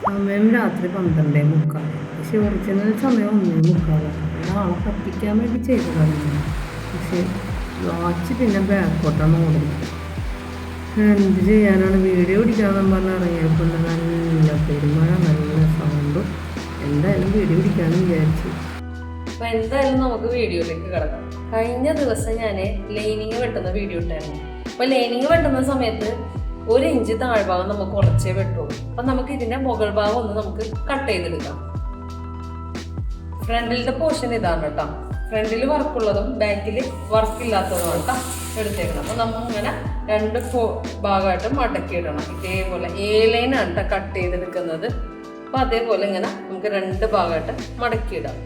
സമയം രാത്രി 12:45. പക്ഷെ ഒറിജിനൽ സമയം 1:45. ആളെ പറ്റിക്കാൻ വേണ്ടി ചെയ്തതാണ്. പക്ഷെ വാച്ച് പിന്നെ ബാക്കോട്ടാണ് ഓടുന്നത്. എന്ത് ചെയ്യാനാണ്? വീഡിയോ പിടിക്കാമെന്ന് പറഞ്ഞ് ഇറങ്ങിയപ്പോൾ നല്ല പെരുമഴ, നല്ല സൗണ്ടും. എന്തായാലും വീഡിയോ പിടിക്കാമെന്ന് വിചാരിച്ചു. അപ്പോൾ എന്തായാലും നമുക്ക് വീഡിയോയിലേക്ക് കിടക്കാം. കഴിഞ്ഞ ദിവസം ഞാൻ ലൈനിങ് വെട്ടുന്ന വീഡിയോ ഇട്ടായിരുന്നു. അപ്പോൾ ലൈനിങ് വെട്ടുന്ന സമയത്ത് 1 ഇഞ്ച് താഴ്ഭാഗം നമുക്ക് കുറച്ചേ വെട്ടുള്ളൂ. അപ്പം നമുക്ക് ഇതിൻ്റെ മുകൾ ഭാഗം ഒന്ന് നമുക്ക് കട്ട് ചെയ്തെടുക്കാം. ഫ്രണ്ടിലത്തെ പോർഷൻ ഇതാണ് കേട്ടോ. ഫ്രണ്ടിൽ വർക്കുള്ളതും ബാക്കിൽ വർക്കില്ലാത്തതും കേട്ടോ എടുത്തേക്കണം. അപ്പോൾ നമ്മൾ ഇങ്ങനെ 2 ഭാഗമായിട്ട് മടക്കിയിടണം. ഇതേപോലെ ലൈനാണ് കേട്ടോ കട്ട് ചെയ്തെടുക്കുന്നത്. അപ്പോൾ അതേപോലെ ഇങ്ങനെ നമുക്ക് 2 ഭാഗമായിട്ട് മടക്കിയിടാം.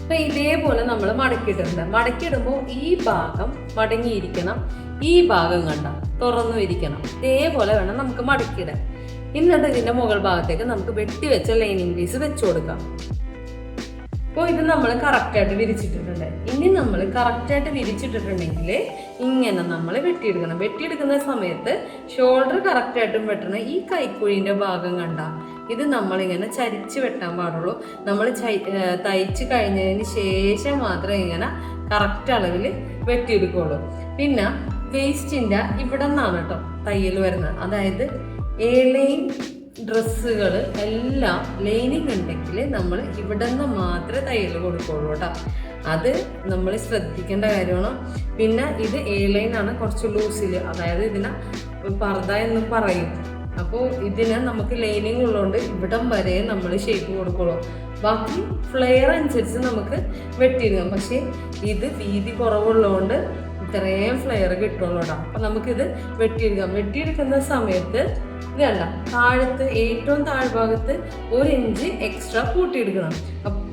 അപ്പോൾ ഇതേപോലെ നമ്മൾ മടക്കിയിട്ടുണ്ട്. മടക്കിയിടുമ്പോൾ ഈ ഭാഗം മടങ്ങിയിരിക്കണം, ഈ ഭാഗം കണ്ട തുറന്നു ഇരിക്കണം. ഇതേപോലെ വേണം നമുക്ക് മടക്കിയിടാൻ. എന്നിട്ട് ഇതിൻ്റെ മുകൾ ഭാഗത്തേക്ക് നമുക്ക് വെട്ടി വെച്ച ലൈനിങ് പീസ് വെച്ചു കൊടുക്കാം. അപ്പോൾ ഇത് നമ്മൾ കറക്റ്റായിട്ട് വിരിച്ചിട്ടിട്ടുണ്ട്. ഇനി നമ്മൾ കറക്റ്റായിട്ട് വിരിച്ചിട്ടിട്ടുണ്ടെങ്കിൽ ഇങ്ങനെ നമ്മൾ വെട്ടിയെടുക്കണം. വെട്ടിയെടുക്കുന്ന സമയത്ത് ഷോൾഡർ കറക്റ്റായിട്ടും വെട്ടണം. ഈ കൈക്കുഴീൻ്റെ ഭാഗം കണ്ട ഇത് നമ്മളിങ്ങനെ ചരിച്ച് വെട്ടാൻ പാടുള്ളൂ. നമ്മൾ തയ്ച്ച് കഴിഞ്ഞതിന് ശേഷം മാത്രമേ ഇങ്ങനെ കറക്റ്റ് അളവിൽ വെട്ടിയെടുക്കുള്ളൂ. പിന്നെ വേസ്റ്റിൻ്റെ ഇവിടെ നിന്നാണ് കേട്ടോ തയ്യൽ വരുന്നത്. അതായത് ലൈൻ ഡ്രസ്സുകൾ എല്ലാം ലൈനിങ് ഉണ്ടെങ്കിൽ നമ്മൾ ഇവിടെ നിന്ന് മാത്രമേ തയ്യൽ കൊടുക്കുള്ളൂ കേട്ടോ. അത് നമ്മൾ ശ്രദ്ധിക്കേണ്ട കാര്യമാണ്. പിന്നെ ഇത് ലൈനാണ് കുറച്ച് ലൂസിൽ, അതായത് ഇതിനെ പർദ്ദ എന്നും പറയും. അപ്പോൾ ഇതിന് നമുക്ക് ലൈനിങ് ഉള്ളതുകൊണ്ട് ഇവിടം വരെ നമ്മൾ ഷേപ്പ് കൊടുക്കുള്ളൂ. ബാക്കി ഫ്ലെയർ അനുസരിച്ച് നമുക്ക് വെട്ടിയിടുക. പക്ഷേ ഇത് വീതി കുറവുള്ളതുകൊണ്ട് ഇത്രയും ഫ്ലെയർ കിട്ടുള്ളൂ കേട്ടോ. അപ്പം നമുക്കിത് വെട്ടിയെടുക്കാം. വെട്ടിയെടുക്കുന്ന സമയത്ത് ഇതല്ല, താഴത്ത് ഏറ്റവും താഴ്ഭാഗത്ത് 1 ഇഞ്ച് എക്സ്ട്രാ കൂട്ടിയെടുക്കണം.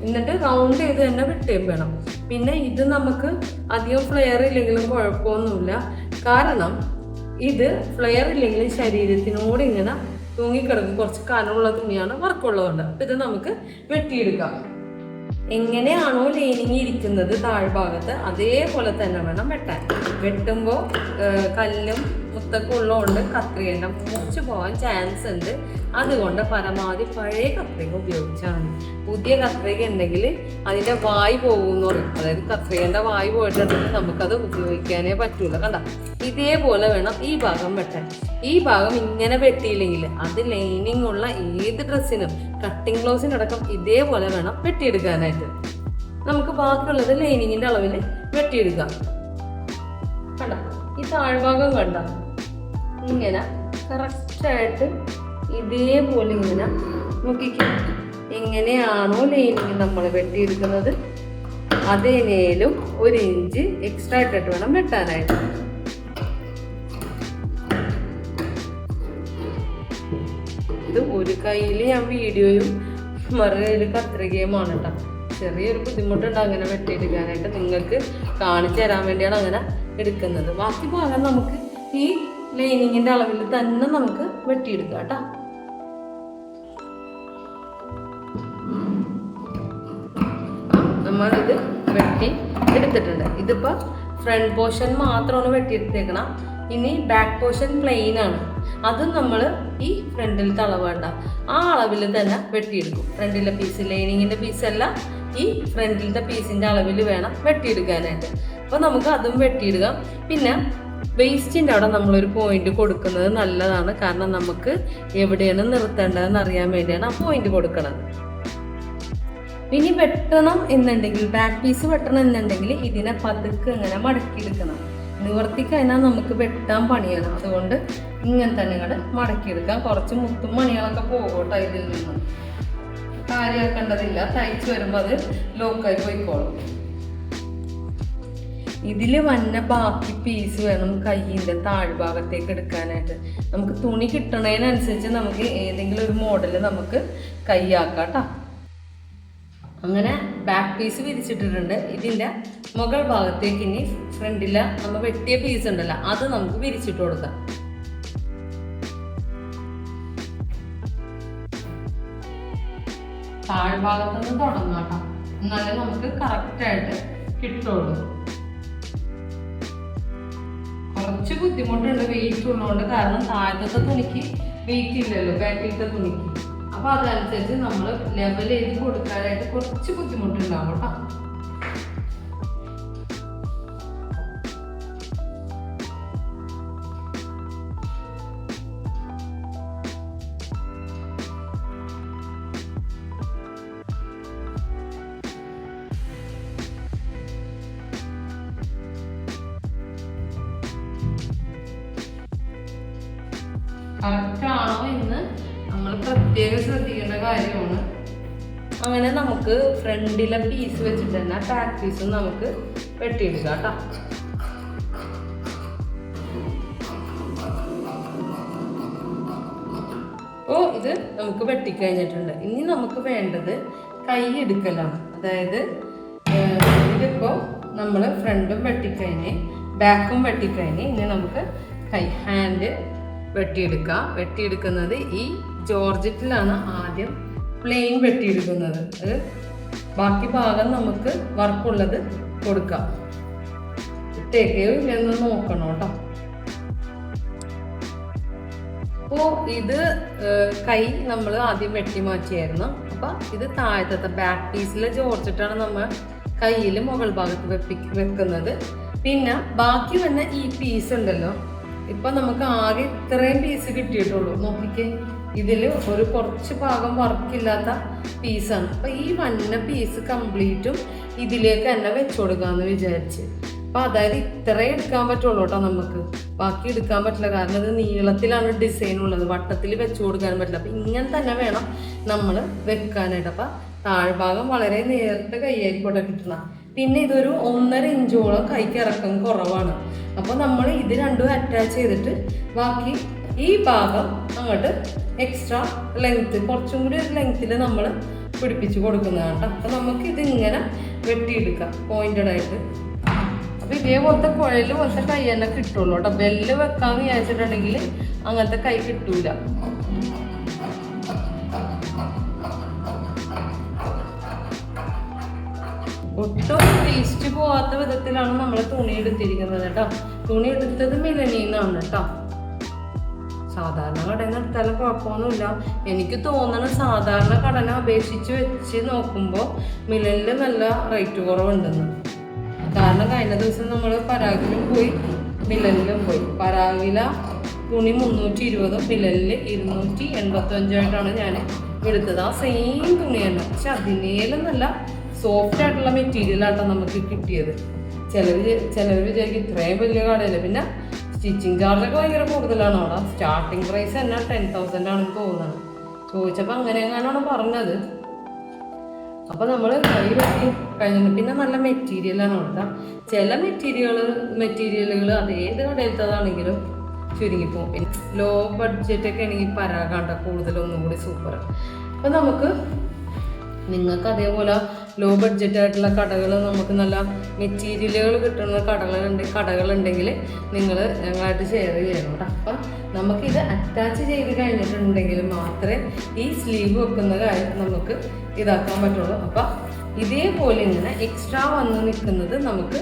എന്നിട്ട് റൗണ്ട് ചെയ്ത് തന്നെ വെട്ടുകയും വേണം. പിന്നെ ഇത് നമുക്ക് അധികം ഫ്ലെയർ ഇല്ലെങ്കിലും കുഴപ്പമൊന്നുമില്ല. കാരണം ഇത് ഫ്ലെയർ ഇല്ലെങ്കിലും ശരീരത്തിനോട് ഇങ്ങനെ തൂങ്ങിക്കിടക്കും. കുറച്ച് കനമുള്ള തുണിയാണ്, വർക്കുള്ളതുകൊണ്ട്. അപ്പം ഇത് നമുക്ക് വെട്ടിയെടുക്കാം. എങ്ങനെയാണോ ലൈനിങ് ഇരിക്കുന്നത് താഴ്ഭാഗത്ത് അതേപോലെ തന്നെ വേണം വെട്ടാൻ. വെട്ടുമ്പോൾ കല്ലും മുത്തൊക്കെ ഉള്ളതുകൊണ്ട് കത്രികേണ്ട മുറിച്ച് പോകാൻ ചാൻസ് ഉണ്ട്. അതുകൊണ്ട് പരമാവധി പഴയ കത്രിക ഉപയോഗിച്ചാണ്. പുതിയ കത്രിക ഉണ്ടെങ്കിൽ അതിൻ്റെ വായ് പോകുമെന്ന് പറയും. അതായത് കത്രികേൻ്റെ വായ് പോയിട്ടുണ്ടെങ്കിൽ നമുക്കത് ഉപയോഗിക്കാനേ പറ്റൂല. കണ്ട ഇതേപോലെ വേണം ഈ ഭാഗം വെട്ടാൻ. ഈ ഭാഗം ഇങ്ങനെ വെട്ടിയില്ലെങ്കിൽ അത് ലൈനിങ് ഉള്ള ഏത് ഡ്രസ്സിനും കട്ടിങ് ബ്ലൗസിനടക്കം ഇതേപോലെ വേണം വെട്ടിയെടുക്കാനായിട്ട്. നമുക്ക് ബാക്കിയുള്ളത് ലൈനിങ്ങിൻ്റെ അളവിൽ വെട്ടിയെടുക്കാം. കണ്ട ഈ താഴ്ഭാഗം കണ്ട ഇങ്ങനെ കറക്റ്റായിട്ട് ഇതേപോലെ ഇങ്ങനെ നോക്കിക്കാം. എങ്ങനെയാണോ ലൈനിങ് നമ്മൾ വെട്ടിയെടുക്കുന്നത് അതേനേലും 1 ഇഞ്ച് എക്സ്ട്രാ ഇട്ടിട്ട് വേണം വെട്ടാനായിട്ട്. ഇത് ഒരു കയ്യിൽ ഞാൻ വീഡിയോയും മറു കയ്യിൽ കത്രികയുമാണ് കേട്ടോ. ചെറിയൊരു ബുദ്ധിമുട്ടുണ്ട് അങ്ങനെ വെട്ടിയെടുക്കാനായിട്ട്. നിങ്ങൾക്ക് കാണിച്ചു തരാൻ വേണ്ടിയാണ് അങ്ങനെ എടുക്കുന്നത്. ബാക്കി ഭാഗം നമുക്ക് ഈ ലൈനിങ്ങിൻ്റെ അളവിൽ തന്നെ നമുക്ക് വെട്ടിയെടുക്കാം കേട്ടോ. നമ്മളിത് വെട്ടി എടുത്തിട്ടുണ്ട്. ഇതിപ്പോൾ ഫ്രണ്ട് പോർഷൻ മാത്രമാണ് വെട്ടിയെടുത്തേക്കണം. ഇനി ബാക്ക് പോർഷൻ പ്ലെയിൻ ആണ്. അതും നമ്മൾ ഈ ഫ്രണ്ടിലത്തെ അളവ് വേണ്ട ആ അളവിൽ തന്നെ വെട്ടിയെടുക്കും. ഫ്രണ്ടിലെ പീസ് ലൈനിങ്ങിൻ്റെ പീസല്ല, ഈ ഫ്രണ്ടിലത്തെ പീസിൻ്റെ അളവിൽ വേണം വെട്ടിയെടുക്കാനായിട്ട്. അപ്പോൾ നമുക്ക് അതും വെട്ടിയിടുക. പിന്നെ വേസ്റ്റിൻ്റെ അവിടെ നമ്മളൊരു പോയിന്റ് കൊടുക്കുന്നത് നല്ലതാണ്. കാരണം നമുക്ക് എവിടെയാണ് നിർത്തേണ്ടതെന്ന് അറിയാൻ വേണ്ടിയാണ് ആ പോയിന്റ് കൊടുക്കുന്നത്. ഇനി വെട്ടണം എന്നുണ്ടെങ്കിൽ ബാക്ക് പീസ് വെട്ടണം എന്നുണ്ടെങ്കിൽ ഇതിനെ പതുക്കെ ഇങ്ങനെ മടക്കിയെടുക്കണം. നിവർത്തി കഴിഞ്ഞാൽ നമുക്ക് വെട്ടാൻ പണിയാണ്. അതുകൊണ്ട് ഇങ്ങനെ തന്നെ ഇങ്ങോട്ട് മടക്കിയെടുക്കാം. കുറച്ച് മുത്തും മണികളൊക്കെ പോകട്ടെ. ഇതിൽ നിന്നും കാര്യമാക്കേണ്ടതില്ല. തയ്ച്ച് വരുമ്പോൾ അത് ലോക്കായി പോയിക്കോളും. ഇതിൽ വന്ന ബാക്കി പീസ് വേണം കയ്യിൻ്റെ താഴ്ഭാഗത്തേക്ക് എടുക്കാനായിട്ട്. നമുക്ക് തുണി കിട്ടണതിനനുസരിച്ച് നമുക്ക് ഏതെങ്കിലും ഒരു മോഡൽ നമുക്ക് കൈയാക്കാം കേട്ടോ. അങ്ങനെ ബാക്ക് പീസ് വിരിച്ചിട്ടിട്ടുണ്ട്. ഇതിൻ്റെ മുകൾ ഭാഗത്തേക്ക് ഇനി ഫ്രണ്ടിലെ നമ്മൾ വെട്ടിയ പീസ് ഉണ്ടല്ലോ അത് നമുക്ക് വിരിച്ചിട്ട് കൊടുക്കാം. താഴ്ഭാഗത്തുനിന്ന് തുടങ്ങാം കേട്ടോ. എന്നാലേ നമുക്ക് കറക്റ്റായിട്ട് കിട്ടുള്ളൂ. കുറച്ച് ബുദ്ധിമുട്ടുണ്ട് വെയിറ്റ് ഉള്ളതുകൊണ്ട്. കാരണം താഴത്തെ തുണിക്ക് വെയിറ്റ് ഇല്ലല്ലോ ബാക്കിലത്തെ തുണിക്ക്. അപ്പോൾ അതനുസരിച്ച് നമ്മൾ ലെവൽ ചെയ്ത് കൊടുക്കാനായിട്ട് കുറച്ച് ബുദ്ധിമുട്ടുണ്ടാവും കേട്ടോ. കറക്റ്റാണോ എന്ന് നമ്മൾ പ്രത്യേകം ശ്രദ്ധിക്കേണ്ട കാര്യമാണ്. അങ്ങനെ നമുക്ക് ഫ്രണ്ടിലെ പീസ് വെച്ചിട്ട് തന്നെ ബാക്ക് പീസും നമുക്ക് വെട്ടിയെടുക്കാം കേട്ടോ. അപ്പോൾ ഇത് നമുക്ക് വെട്ടിക്കഴിഞ്ഞിട്ടുണ്ട്. ഇനി നമുക്ക് വേണ്ടത് കൈ എടുക്കലാണ്. അതായത് ഇതിപ്പോൾ നമ്മൾ ഫ്രണ്ടും വെട്ടിക്കഴിഞ്ഞ് ബാക്കും വെട്ടിക്കഴിഞ്ഞ് ഇനി നമുക്ക് ഹാൻഡ് വെട്ടിയെടുക്കുന്നത് ഈ ജോർജറ്റിലാണ് ആദ്യം പ്ലെയിൻ വെട്ടിയെടുക്കുന്നത്. ബാക്കി ഭാഗം നമുക്ക് വർക്കുള്ളത് കൊടുക്കാം. തികയോ ഇല്ലെന്ന് നോക്കണം കേട്ടോ. അപ്പോൾ ഇത് കൈ നമ്മൾ ആദ്യം വെട്ടി മാറ്റിയായിരുന്നു. അപ്പം ഇത് താഴത്തെ ബാക്ക് പീസിലെ ജോർജറ്റാണ് നമ്മൾ കയ്യിൽ മുകൾ ഭാഗത്ത് വെക്കുന്നത്. പിന്നെ ബാക്കി വന്ന ഈ പീസ് ഉണ്ടല്ലോ, ഇപ്പൊ നമുക്ക് ആകെ ഇത്രയും പീസ് കിട്ടിയിട്ടുള്ളൂ. നോക്കിക്കേ, ഇതിൽ ഒരു കുറച്ച് ഭാഗം വർക്കില്ലാത്ത പീസാണ്. അപ്പൊ ഈ വന്ന പീസ് കംപ്ലീറ്റും ഇതിലേക്ക് തന്നെ വെച്ചു കൊടുക്കാന്ന് വിചാരിച്ച്. അപ്പൊ അതായത് ഇത്രയും എടുക്കാൻ പറ്റുള്ളൂ കേട്ടോ. നമുക്ക് ബാക്കി എടുക്കാൻ പറ്റില്ല, കാരണം ഇത് നീളത്തിലാണ് ഡിസൈൻ ഉള്ളത്, വട്ടത്തിൽ വെച്ചു കൊടുക്കാൻ പറ്റില്ല. അപ്പൊ ഇങ്ങനെ തന്നെ വേണം നമ്മൾ വെക്കാനായിട്ട്. അപ്പൊ താഴ്ഭാഗം വളരെ നേരിട്ട് കൈയായിരിക്കോട്ടെ കിട്ടണം. പിന്നെ ഇതൊരു 1.5 ഇഞ്ചോളം കൈക്ക് ഇറക്കം കുറവാണ്. അപ്പോൾ നമ്മൾ ഇത് രണ്ടും അറ്റാച്ച് ചെയ്തിട്ട് ബാക്കി ഈ ഭാഗം അങ്ങോട്ട് എക്സ്ട്രാ ലെങ്ത്ത്, കുറച്ചും കൂടി ഒരു ലെങ്ത്തിൽ നമ്മൾ പിടിപ്പിച്ച് കൊടുക്കുന്നതാണ് കേട്ടോ. അപ്പോൾ നമുക്ക് ഇതിങ്ങനെ വെട്ടിയെടുക്കാം പോയിന്റഡ് ആയിട്ട്. അപ്പോൾ ഇതേപോലത്തെ കുഴൽ പോലത്തെ കൈ തന്നെ കിട്ടുള്ളൂ കേട്ടോ. ബെല്ല് വെക്കാമെന്ന് വിചാരിച്ചിട്ടുണ്ടെങ്കിൽ അങ്ങനത്തെ കൈ കിട്ടൂല. ഒട്ടും വേസ്റ്റ് പോവാത്ത വിധത്തിലാണ് നമ്മൾ തുണി എടുത്തിരിക്കുന്നത് കേട്ടോ. തുണി എടുത്തത് മിലനിന്നാണ് കേട്ടോ. സാധാരണ കടയിൽ നിന്ന് എടുത്താലും കുഴപ്പമൊന്നുമില്ല. എനിക്ക് തോന്നണ സാധാരണ കടനെ അപേക്ഷിച്ച് വെച്ച് നോക്കുമ്പോൾ മിലനിൽ നല്ല റേറ്റ് കുറവുണ്ടെന്ന്. കാരണം കഴിഞ്ഞ ദിവസം നമ്മൾ പരാഗിലും പോയി മിലനിലും പോയി. പരാഗില തുണി 320, മിലനിൽ 285 ഞാൻ എടുത്തത്. ആ സെയിം തുണിയാണ്, പക്ഷെ അതിനേലും നല്ല സോഫ്റ്റ് ആയിട്ടുള്ള മെറ്റീരിയലാട്ടോ നമുക്ക് കിട്ടിയത്. ചിലർ വിചാരിക്കും ഇത്രയും വലിയ കടയില്ല. പിന്നെ സ്റ്റിച്ചിങ് ചാർജൊക്കെ ഭയങ്കര കൂടുതലാണ് അവിടെ. സ്റ്റാർട്ടിങ് പ്രൈസ് തന്നെ 10,000 ആണെന്ന് തോന്നുന്നത്. ചോദിച്ചപ്പോൾ അങ്ങനെ എങ്ങനെയാണ് പറഞ്ഞത്. അപ്പോൾ നമ്മൾ കൈ വെട്ടി കഴിഞ്ഞിട്ട് പിന്നെ നല്ല മെറ്റീരിയലാണ് കൊടുക്കുക. ചില മെറ്റീരിയലുകൾ അതേത് കടയിലത്തതാണെങ്കിലും ചുരുങ്ങിപ്പോവും. പിന്നെ ലോ ബഡ്ജറ്റൊക്കെ ആണെങ്കിൽ പരാഗാണ്ട കൂടുതലൊന്നും കൂടി സൂപ്പർ. അപ്പം നമുക്ക് നിങ്ങൾക്ക് അതേപോലെ ലോ ബഡ്ജറ്റ് ആയിട്ടുള്ള കടകൾ, നമുക്ക് നല്ല മെറ്റീരിയലുകൾ കിട്ടുന്ന കടകളുണ്ടെങ്കിൽ നിങ്ങൾ ഞങ്ങളായിട്ട് ഷെയർ ചെയ്യണം കേട്ടോ. അപ്പം നമുക്കിത് അറ്റാച്ച് ചെയ്ത് കഴിഞ്ഞിട്ടുണ്ടെങ്കിൽ മാത്രമേ ഈ സ്ലീവ് വെക്കുന്ന കാര്യം നമുക്ക് ഇതാക്കാൻ പറ്റുള്ളൂ. അപ്പം ഇതേപോലെ ഇങ്ങനെ എക്സ്ട്രാ വന്ന് നിൽക്കുന്നത് നമുക്ക്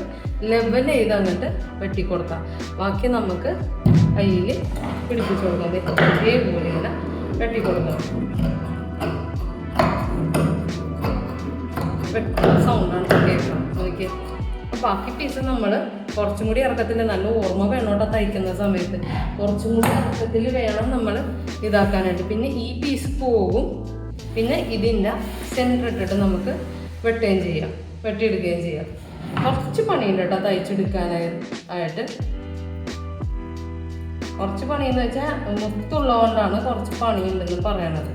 ലെവൽ ചെയ്ത് അങ്ങോട്ട് വെട്ടിക്കൊടുക്കാം. ബാക്കി നമുക്ക് കയ്യിൽ പിടിപ്പിച്ചു കൊടുക്കാം. ഇതേപോലെ ഇങ്ങനെ വെട്ടിക്കൊടുക്കണം. സൗണ്ടാണ് കേൾക്കണം നോക്കിയേ. അപ്പോൾ ബാക്കി പീസ് നമ്മൾ കുറച്ചും കൂടി ഇറക്കത്തിൽ, നല്ല ഓർമ്മ വേണോട്ടോ തയ്ക്കുന്ന സമയത്ത്, കുറച്ചും കൂടി ഇറക്കത്തിൽ വേണം നമ്മൾ ഇതാക്കാനായിട്ട്. പിന്നെ ഈ പീസ് പോകും. പിന്നെ ഇതിൻ്റെ സെൻറ്റർ ഇട്ടിട്ട് നമുക്ക് വെട്ടിയെടുക്കുകയും ചെയ്യാം. കുറച്ച് പണിയുണ്ട് കേട്ടോ തയ്ച്ചെടുക്കാനായിട്ട്. കുറച്ച് പണിയെന്ന് വെച്ചാൽ മുത്തുള്ളതുകൊണ്ടാണ് കുറച്ച് പണിയുണ്ടെന്ന് പറയണത്.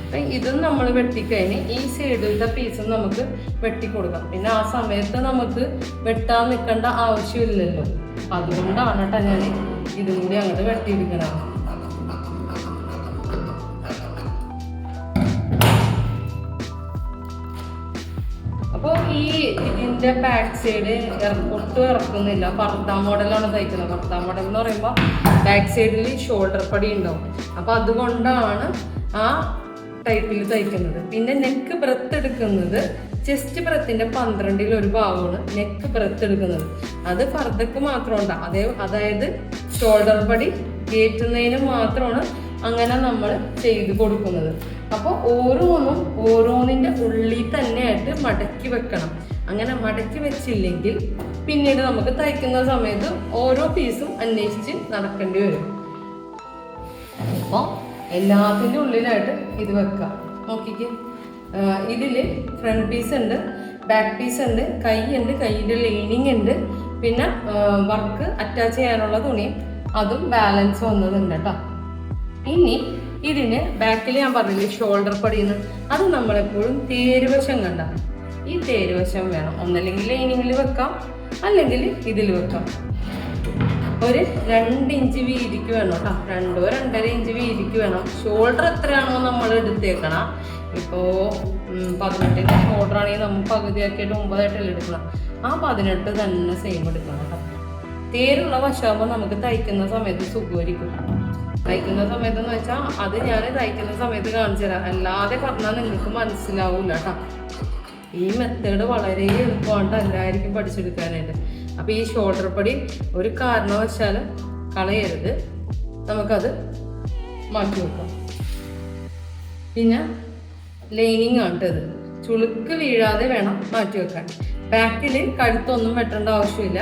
അപ്പം ഇതും നമ്മൾ വെട്ടിക്കഴിഞ്ഞ് ഈ സൈഡിലത്തെ പീസും നമുക്ക് വെട്ടിക്കൊടുക്കാം. പിന്നെ ആ സമയത്ത് നമുക്ക് വെട്ടാൻ നിൽക്കേണ്ട ആവശ്യമില്ലല്ലോ. അതുകൊണ്ടാണ് കേട്ടോ ഞാൻ ഇതും കൂടി അങ്ങോട്ട് വെട്ടിയെടുക്കണം. അപ്പോൾ ഇതിൻ്റെ ബാക്ക് സൈഡ് ഒട്ടും ഇറക്കുന്നില്ല. പർദ്ദ മോഡലാണ് തയ്ക്കുന്നത്. പർദ്ദ മോഡൽ എന്ന് പറയുമ്പോൾ ബാക്ക് സൈഡിൽ ഷോൾഡർ പടി ഉണ്ടാവും. അപ്പോൾ അതുകൊണ്ടാണ് ആ ടൈപ്പിൽ തയ്ക്കുന്നത്. പിന്നെ നെക്ക് ബ്രെത്ത് എടുക്കുന്നത് ചെസ്റ്റ് ബ്രെത്തിന്റെ 12ൽ ഒരു ഭാഗമാണ് നെക്ക് ബ്രെത്ത് എടുക്കുന്നത്. അത് ഫർദക്ക് മാത്രമുണ്ട്. അതായത് ഷോൾഡർ പടി കയറ്റുന്നതിന് മാത്രമാണ് അങ്ങനെ നമ്മൾ ചെയ്ത് കൊടുക്കുന്നത്. അപ്പോൾ ഓരോന്നിൻ്റെ ഉള്ളിൽ തന്നെയായിട്ട് മടക്കി വെക്കണം. അങ്ങനെ മടക്കി വെച്ചില്ലെങ്കിൽ പിന്നീട് നമുക്ക് തയ്ക്കുന്ന സമയത്ത് ഓരോ പീസും അന്വേഷിച്ച് നടക്കേണ്ടി വരും. അപ്പോൾ എല്ലാത്തിൻ്റെ ഉള്ളിലായിട്ട് ഇത് വെക്കാം. നോക്കിക്ക്, ഇതിൽ ഫ്രണ്ട് പീസ് ഉണ്ട്, ബാക്ക് പീസ് ഉണ്ട്, കൈ ഉണ്ട്, കൈയിൻ്റെ ലൈനിങ് ഉണ്ട്, പിന്നെ വർക്ക് അറ്റാച്ച് ചെയ്യാനുള്ള തുണിയും അതും ബാലൻസ് വന്നതുണ്ട് കേട്ടോ. ഇനി ഇതിന് ബാക്കിൽ ഞാൻ പറഞ്ഞില്ലേ ഷോൾഡർ പടിയുന്നു, അത് നമ്മളെപ്പോഴും തേരുവശം കണ്ട ഈ തേരുവശം വേണം. ഒന്നല്ലെങ്കിൽ ലൈനിങ്ങിൽ വെക്കാം, അല്ലെങ്കിൽ ഇതിൽ വെക്കാം. ഒരു 2 ഇഞ്ച് വീതിക്ക് വേണം കേട്ടോ, 2-2.5 ഇഞ്ച് വീതിക്ക് വേണം. ഷോൾഡർ എത്രയാണോ നമ്മൾ എടുത്തേക്കണം. ഇപ്പോൾ 18ൻ്റെ ഷോൾഡർ ആണെങ്കിൽ നമ്മൾ പകുതിയാക്കിയിട്ട് 9 എടുക്കണം. ആ 18 തന്നെ സെയിം എടുക്കണം കേട്ടോ. തേരുള്ള വശമാകുമ്പോൾ നമുക്ക് തയ്ക്കുന്ന സമയത്ത് സുഖമായിരിക്കും. തയ്ക്കുന്ന സമയത്ത് എന്ന് വെച്ചാൽ അത് ഞാൻ തയ്ക്കുന്ന സമയത്ത് കാണിച്ചു തരാം, അല്ലാതെ പറഞ്ഞാൽ നിങ്ങൾക്ക് മനസ്സിലാവൂല കേട്ടോ. ഈ മെത്തേഡ് വളരെ എളുപ്പമാണ് എല്ലാവർക്കും പഠിച്ചെടുക്കാനായിട്ട്. അപ്പോൾ ഈ ഷോൾഡർ പടി ഒരു കാരണവശാലും കളയരുത്, നമുക്കത് മാറ്റി വെക്കാം. പിന്നെ ലൈനിങ് ആണിട്ടത്, ചുളുക്ക് വീഴാതെ വേണം മാറ്റി വെക്കാൻ. ബാക്കിൽ കഴുത്തൊന്നും വെട്ടേണ്ട ആവശ്യമില്ല,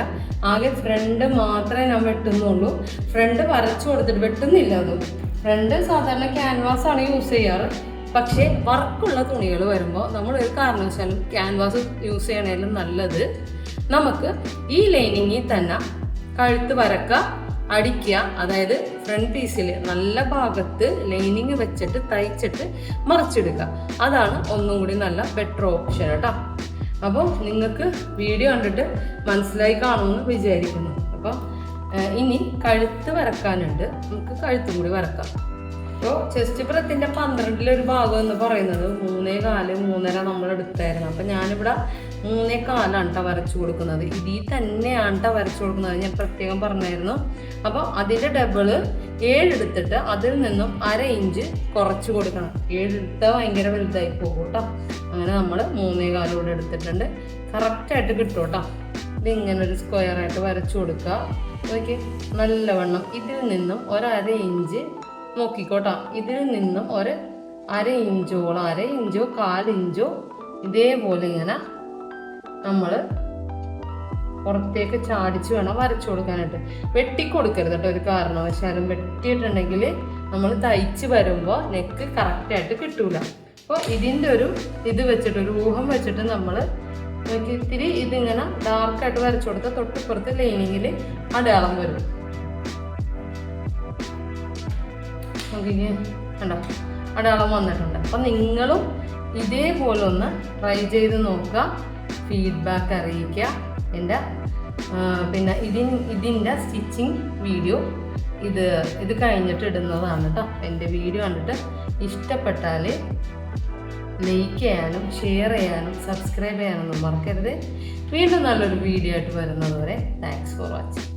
ആകെ ഫ്രണ്ട് മാത്രമേ ഞാൻ വെട്ടുന്നുള്ളൂ. ഫ്രണ്ട് വരച്ചു കൊടുത്തിട്ട് വെട്ടുന്നില്ല. അതും ഫ്രണ്ട് സാധാരണ ക്യാൻവാസ് ആണ് യൂസ് ചെയ്യാറ്. പക്ഷേ വർക്കുള്ള തുണികൾ വരുമ്പോൾ നമ്മൾ ഒരു കാരണവശാലും ക്യാൻവാസ് യൂസ് ചെയ്യണേലും നല്ലത് നമുക്ക് ഈ ലൈനിങ്ങിൽ തന്നെ കഴുത്ത് വരക്കുക, അടിക്കുക. അതായത് ഫ്രണ്ട് പീസിൽ നല്ല ഭാഗത്ത് ലൈനിങ് വെച്ചിട്ട് തയ്ച്ചിട്ട് മറിച്ചെടുക്കുക. അതാണ് ഒന്നും കൂടി നല്ല ബെറ്റർ ഓപ്ഷൻ കേട്ടോ. അപ്പോൾ നിങ്ങൾക്ക് വീഡിയോ കണ്ടിട്ട് മനസ്സിലായി കാണുമെന്ന് വിചാരിക്കുന്നു. അപ്പോൾ ഇനി കഴുത്ത് വരക്കാനുണ്ട്, നമുക്ക് കഴുത്തും കൂടി വരക്കാം. അപ്പോൾ ചെസ്റ്റ് ബ്രെത്തിൻ്റെ 12ൽ ഒരു ഭാഗം എന്ന് പറയുന്നത് 3.4-3.5 നമ്മൾ എടുത്തായിരുന്നു. അപ്പം ഞാനിവിടെ 3.4 കേട്ടോ വരച്ചു കൊടുക്കുന്നത്. ഇതിൽ തന്നെയാണ് വരച്ചു കൊടുക്കുന്നത്, ഞാൻ പ്രത്യേകം പറഞ്ഞായിരുന്നു. അപ്പോൾ അതിൻ്റെ ഡബിള് 7 എടുത്തിട്ട് അതിൽ നിന്നും 1/2 ഇഞ്ച് കുറച്ച് കൊടുക്കണം. 7 എടുത്താൽ ഭയങ്കര വലുതായി പോകും കേട്ടോ. അങ്ങനെ നമ്മൾ 3.4 കൂടെ എടുത്തിട്ടുണ്ട്. കറക്റ്റായിട്ട് കിട്ടും കേട്ടോ. ഇതിങ്ങനെ ഒരു സ്ക്വയറായിട്ട് വരച്ചു കൊടുക്കുക. ഓക്കെ, നല്ലവണ്ണം ഇതിൽ നിന്നും 1/2 ഇഞ്ച് നോക്കിക്കോട്ടോ. ഇതിൽ നിന്നും 1/2 ഇഞ്ചോളം, 1/2 ഇഞ്ചോ 1/4 ഇഞ്ചോ ഇതേപോലെ ഇങ്ങനെ നമ്മൾ പുറത്തേക്ക് ചാടിച്ച് വേണം വരച്ചു കൊടുക്കാനായിട്ട്. വെട്ടിക്കൊടുക്കരുത് കേട്ടോ ഒരു കാരണവശാലും. വെട്ടിയിട്ടുണ്ടെങ്കിൽ നമ്മൾ തയ്ച്ച് വരുമ്പോൾ നെക്ക് കറക്റ്റായിട്ട് കിട്ടൂല. അപ്പോൾ ഇതിൻ്റെ ഒരു ഇത് വെച്ചിട്ട്, ഒരു ഊഹം വെച്ചിട്ട് നമ്മൾ ഇത്തിരി ഇതിങ്ങനെ ഡാർക്കായിട്ട് വരച്ചു കൊടുത്താൽ തൊട്ടിപ്പുറത്ത് ലൈനിങ്ങിൽ അടയാളം വരും. നോക്കിക്കേ, കണ്ടോ അടയാളം വന്നിട്ടുണ്ട്. അപ്പം നിങ്ങളും ഇതേപോലെ ഒന്ന് ട്രൈ ചെയ്ത് നോക്കുക, ഫീഡ്ബാക്ക് അറിയിക്കുക. എൻ്റെ പിന്നെ ഇതിൻ്റെ സ്റ്റിച്ചിങ് വീഡിയോ ഇത് കഴിഞ്ഞിട്ട് ഇടുന്നതാണ് കേട്ടോ. എൻ്റെ വീഡിയോ കണ്ടിട്ട് ഇഷ്ടപ്പെട്ടാൽ ലൈക്ക് ചെയ്യാനും ഷെയർ ചെയ്യാനും സബ്സ്ക്രൈബ് ചെയ്യാനൊന്നും മറക്കരുത്. വീണ്ടും നല്ലൊരു വീഡിയോ ആയിട്ട് വരുന്നത് വരെ താങ്ക്സ് ഫോർ വാച്ചിങ്.